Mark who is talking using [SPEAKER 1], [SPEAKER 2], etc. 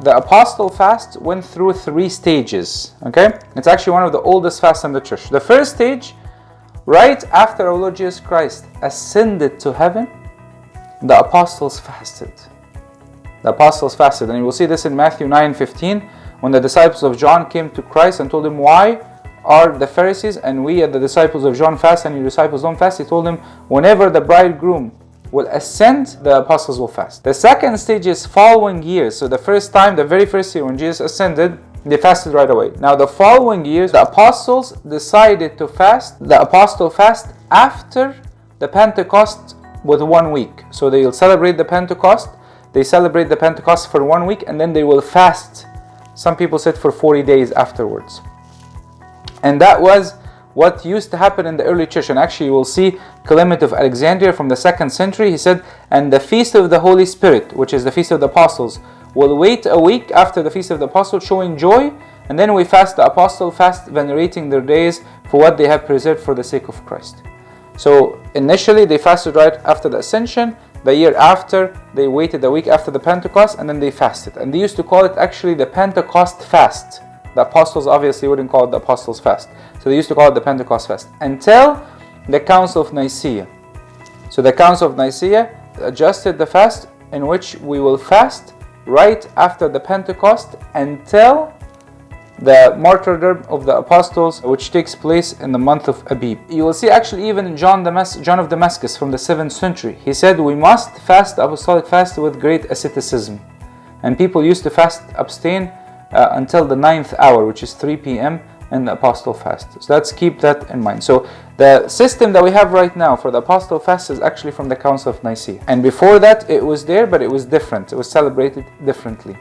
[SPEAKER 1] the apostle fast went through 3 stages. Okay, it's actually one of the oldest fasts in the church. The first stage, right after our Lord Jesus Christ ascended to heaven, the apostles fasted. The apostles fasted, and you will see this in Matthew 9:15, when the disciples of John came to Christ and told him, why are the Pharisees and we are the disciples of John fast and your disciples don't fast? He told them, whenever the bridegroom will ascend, the apostles will fast. The second stage is following years. So the first time, the very first year when Jesus ascended, they fasted right away. Now the following years, the apostles decided to fast. The apostle fast after the Pentecost with 1 week. So they will celebrate the Pentecost. They celebrate the Pentecost for 1 week, and then they will fast. Some people said for 40 days afterwards. And that was what used to happen in the early church. And actually you will see Clement of Alexandria from the 2nd century. He said, and the feast of the Holy Spirit, which is the feast of the apostles, will wait a week after the feast of the apostles, showing joy, and then we fast the apostle fast, venerating their days for what they have preserved for the sake of Christ. So initially they fasted right after the ascension. The year after, they waited a week after the Pentecost, and then they fasted. And they used to call it actually the Pentecost fast. The apostles obviously wouldn't call it the apostles fast. So they used to call it the Pentecost fast until the Council of Nicaea. So the Council of Nicaea adjusted the fast in which we will fast right after the Pentecost until the martyrdom of the apostles, which takes place in the month of Abib. You will see actually even in John of Damascus from the 7th century, he said we must fast the apostolic fast with great asceticism. And people used to abstain until the 9th hour, which is 3 p.m. in the apostle fast. So let's keep that in mind. So the system that we have right now for the apostle fast is actually from the Council of Nicaea. And before that it was there, but it was different. It was celebrated differently.